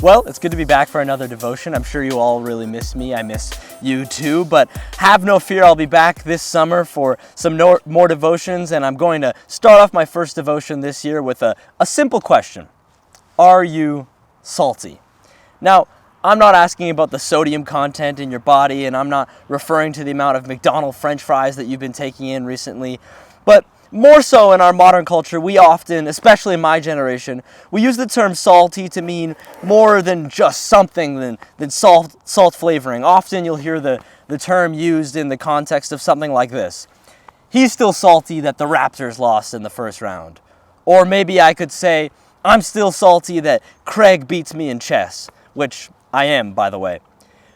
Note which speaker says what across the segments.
Speaker 1: Well, it's good to be back for another devotion. I'm sure you all really miss me. I miss you too, but have no fear. I'll be back this summer for some more devotions, and I'm going to start off my first devotion this year with a simple question. Are you salty? Now, I'm not asking about the sodium content in your body, and I'm not referring to the amount of McDonald's French fries that you've been taking in recently, but more so in our modern culture, we often, especially in my generation, we use the term salty to mean more than just something than salt flavoring. Often you'll hear the term used in the context of something like this. He's still salty that the Raptors lost in the first round. Or maybe I could say, I'm still salty that Craig beats me in chess, which I am, by the way.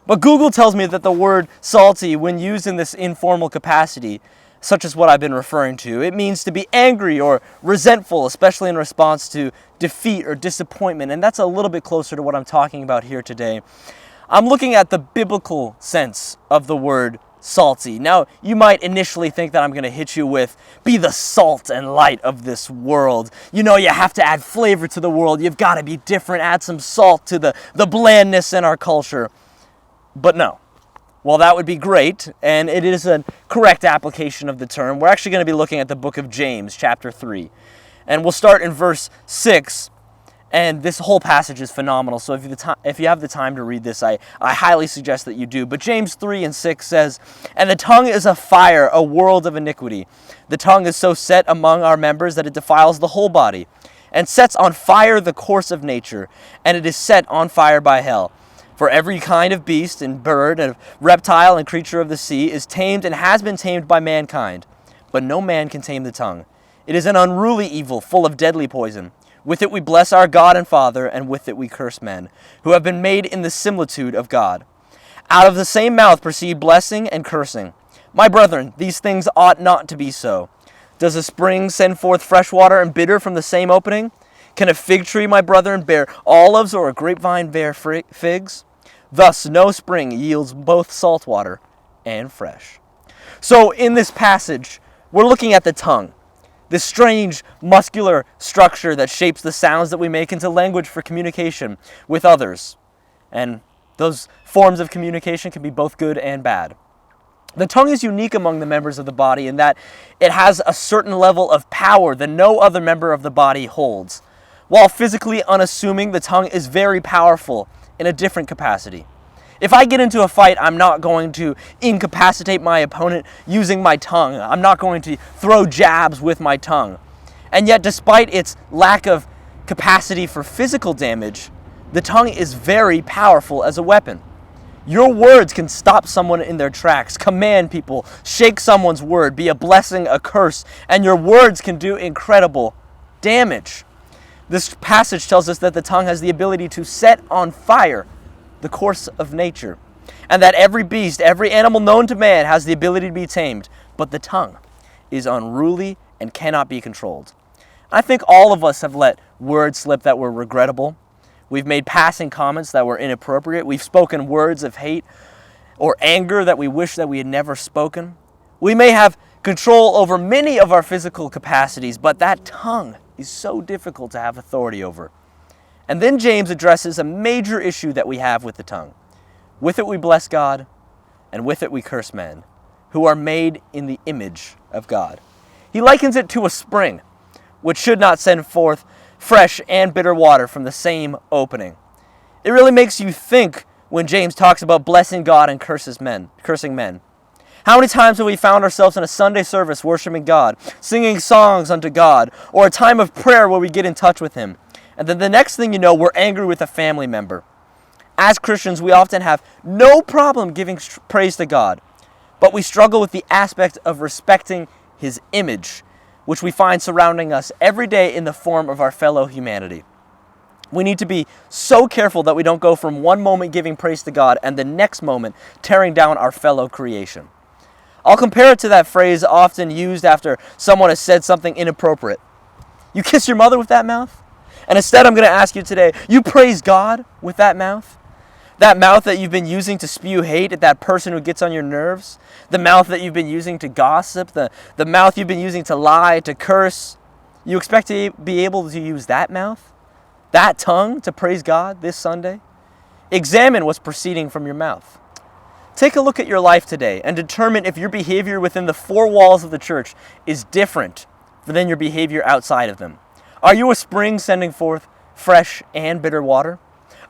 Speaker 1: But Google tells me that the word salty, when used in this informal capacity, such as what I've been referring to, it means to be angry or resentful, especially in response to defeat or disappointment. And that's a little bit closer to what I'm talking about here today. I'm looking at the biblical sense of the word salty. Now, you might initially think that I'm going to hit you with, be the salt and light of this world. You know, you have to add flavor to the world. You've got to be different, add some salt to the blandness in our culture. But no. Well, that would be great, and it is a correct application of the term. We're actually going to be looking at the book of James, chapter 3. And we'll start in verse 6, and this whole passage is phenomenal. So if you have the time to read this, I highly suggest that you do. But James 3 and 6 says, "And the tongue is a fire, a world of iniquity. The tongue is so set among our members that it defiles the whole body, and sets on fire the course of nature, and it is set on fire by hell. For every kind of beast and bird and reptile and creature of the sea is tamed and has been tamed by mankind. But no man can tame the tongue. It is an unruly evil, full of deadly poison. With it we bless our God and Father, and with it we curse men, who have been made in the similitude of God. Out of the same mouth proceed blessing and cursing. My brethren, these things ought not to be so. Does a spring send forth fresh water and bitter from the same opening? Can a fig tree, my brethren, bear olives, or a grapevine bear figs? Thus no spring yields both salt water and fresh." So in this passage, we're looking at the tongue, this strange muscular structure that shapes the sounds that we make into language for communication with others. And those forms of communication can be both good and bad. The tongue is unique among the members of the body in that it has a certain level of power that no other member of the body holds. While physically unassuming, the tongue is very powerful in a different capacity. If I get into a fight, I'm not going to incapacitate my opponent using my tongue. I'm not going to throw jabs with my tongue. And yet, despite its lack of capacity for physical damage, the tongue is very powerful as a weapon. Your words can stop someone in their tracks, command people, shake someone's word, be a blessing, a curse, and your words can do incredible damage. This passage tells us that the tongue has the ability to set on fire the course of nature, and that every beast, every animal known to man has the ability to be tamed, but the tongue is unruly and cannot be controlled. I think all of us have let words slip that were regrettable. We've made passing comments that were inappropriate. We've spoken words of hate or anger that we wish that we had never spoken. We may have control over many of our physical capacities, but that tongue is so difficult to have authority over. And then James addresses a major issue that we have with the tongue. With it we bless God, and with it we curse men, who are made in the image of God. He likens it to a spring, which should not send forth fresh and bitter water from the same opening. It really makes you think when James talks about blessing God and cursing men. How many times have we found ourselves in a Sunday service worshiping God, singing songs unto God, or a time of prayer where we get in touch with Him, and then the next thing you know, we're angry with a family member. As Christians, we often have no problem giving praise to God, but we struggle with the aspect of respecting His image, which we find surrounding us every day in the form of our fellow humanity. We need to be so careful that we don't go from one moment giving praise to God and the next moment tearing down our fellow creation. I'll compare it to that phrase often used after someone has said something inappropriate. You kiss your mother with that mouth? And instead I'm going to ask you today, you praise God with that mouth? That mouth that you've been using to spew hate at that person who gets on your nerves? The mouth that you've been using to gossip? The mouth you've been using to lie, to curse? You expect to be able to use that mouth? that tongue to praise God this Sunday? Examine what's proceeding from your mouth. Take a look at your life today and determine if your behavior within the four walls of the church is different than your behavior outside of them. Are you a spring sending forth fresh and bitter water?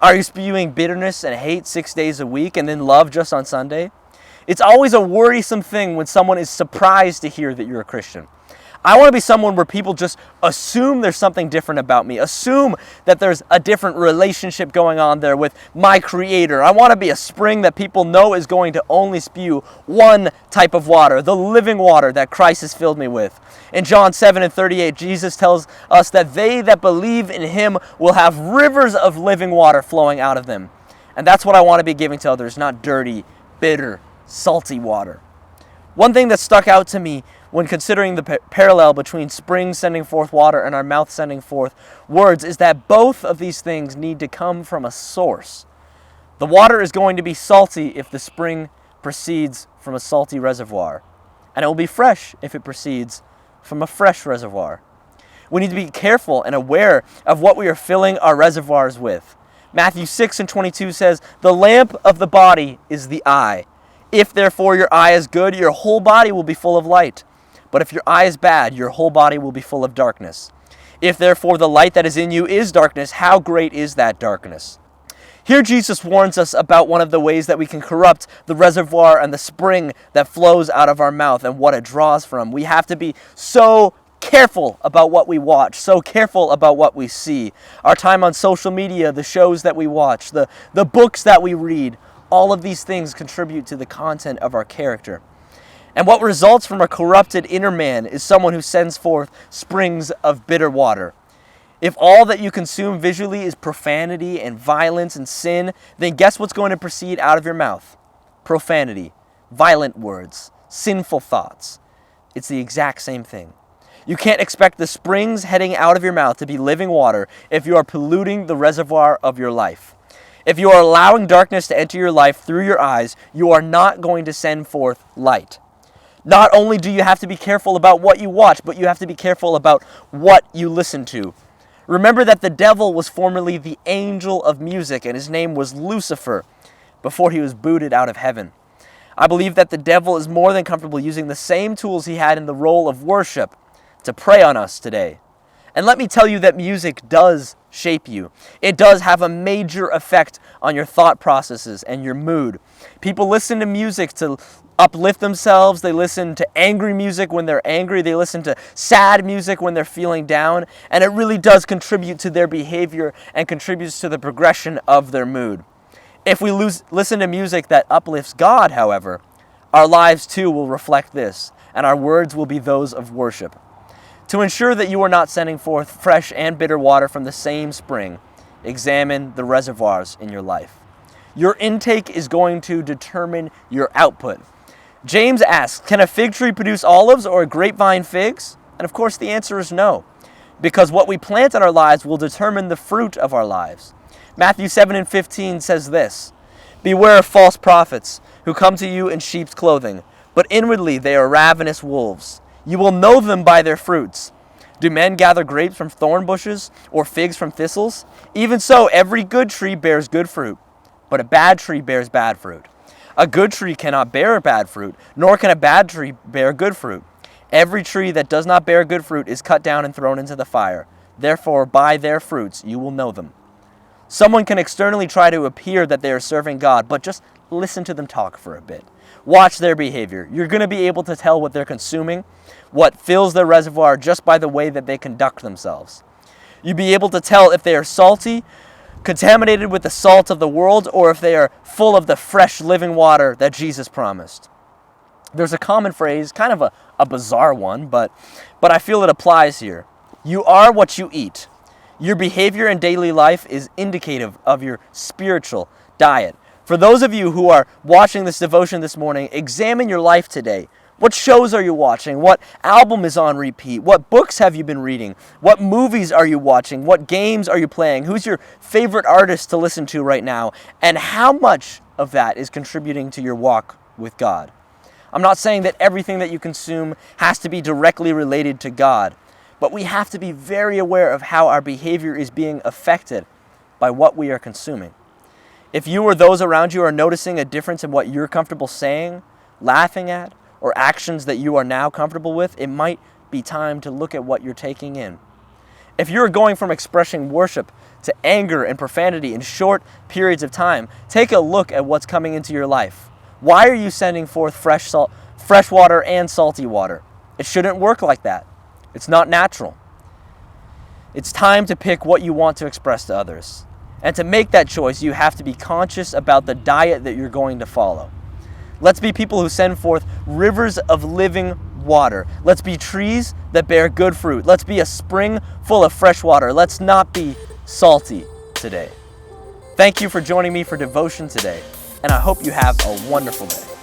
Speaker 1: Are you spewing bitterness and hate 6 days a week and then love just on Sunday? It's always a worrisome thing when someone is surprised to hear that you're a Christian. I want to be someone where people just assume there's something different about me, assume that there's a different relationship going on there with my Creator. I want to be a spring that people know is going to only spew one type of water, the living water that Christ has filled me with. In John 7:38, Jesus tells us that they that believe in Him will have rivers of living water flowing out of them. And that's what I want to be giving to others, not dirty, bitter, salty water. One thing that stuck out to me when considering the parallel between springs sending forth water and our mouth sending forth words is that both of these things need to come from a source. The water is going to be salty if the spring proceeds from a salty reservoir, and it will be fresh if it proceeds from a fresh reservoir. We need to be careful and aware of what we are filling our reservoirs with. Matthew 6:22 says, "The lamp of the body is the eye. If therefore your eye is good, your whole body will be full of light. But if your eye is bad, your whole body will be full of darkness. If therefore the light that is in you is darkness, how great is that darkness?" Here Jesus warns us about one of the ways that we can corrupt the reservoir and the spring that flows out of our mouth and what it draws from. We have to be so careful about what we watch, so careful about what we see. Our time on social media, the shows that we watch, the books that we read, all of these things contribute to the content of our character. And what results from a corrupted inner man is someone who sends forth springs of bitter water. If all that you consume visually is profanity and violence and sin, then guess what's going to proceed out of your mouth? Profanity, violent words, sinful thoughts. It's the exact same thing. You can't expect the springs heading out of your mouth to be living water if you are polluting the reservoir of your life. If you are allowing darkness to enter your life through your eyes, you are not going to send forth light. Not only do you have to be careful about what you watch, but you have to be careful about what you listen to. Remember that the devil was formerly the angel of music, and his name was Lucifer before he was booted out of heaven. I believe that the devil is more than comfortable using the same tools he had in the role of worship to prey on us today. And let me tell you that music does shape you. It does have a major effect on your thought processes and your mood. People listen to music to uplift themselves. They listen to angry music when they're angry. They listen to sad music when they're feeling down. And it really does contribute to their behavior and contributes to the progression of their mood. If we listen to music that uplifts God, however, our lives too will reflect this, and our words will be those of worship. To ensure that you are not sending forth fresh and bitter water from the same spring, examine the reservoirs in your life. Your intake is going to determine your output. James asks, can a fig tree produce olives or a grapevine figs? And of course the answer is no, because what we plant in our lives will determine the fruit of our lives. Matthew 7:15 says this, "Beware of false prophets who come to you in sheep's clothing, but inwardly they are ravenous wolves. You will know them by their fruits. Do men gather grapes from thorn bushes or figs from thistles? Even so, every good tree bears good fruit, but a bad tree bears bad fruit. A good tree cannot bear bad fruit, nor can a bad tree bear good fruit. Every tree that does not bear good fruit is cut down and thrown into the fire. Therefore, by their fruits you will know them." Someone can externally try to appear that they are serving God, but just listen to them talk for a bit. Watch their behavior. You're going to be able to tell what they're consuming, what fills their reservoir just by the way that they conduct themselves. You'll be able to tell if they are salty, contaminated with the salt of the world, or if they are full of the fresh living water that Jesus promised. There's a common phrase, kind of a bizarre one, but I feel it applies here. You are what you eat. Your behavior in daily life is indicative of your spiritual diet. For those of you who are watching this devotion this morning, examine your life today. What shows are you watching? What album is on repeat? What books have you been reading? What movies are you watching? What games are you playing? Who's your favorite artist to listen to right now? And how much of that is contributing to your walk with God? I'm not saying that everything that you consume has to be directly related to God, But we have to be very aware of how our behavior is being affected by what we are consuming. If you or those around you are noticing a difference in what you're comfortable saying, laughing at, or actions that you are now comfortable with, it might be time to look at what you're taking in. If you're going from expressing worship to anger and profanity in short periods of time, take a look at what's coming into your life. Why are you sending forth fresh water and salty water? It shouldn't work like that. It's not natural. It's time to pick what you want to express to others. And to make that choice, you have to be conscious about the diet that you're going to follow. Let's be people who send forth rivers of living water. Let's be trees that bear good fruit. Let's be a spring full of fresh water. Let's not be salty today. Thank you for joining me for devotion today, and I hope you have a wonderful day.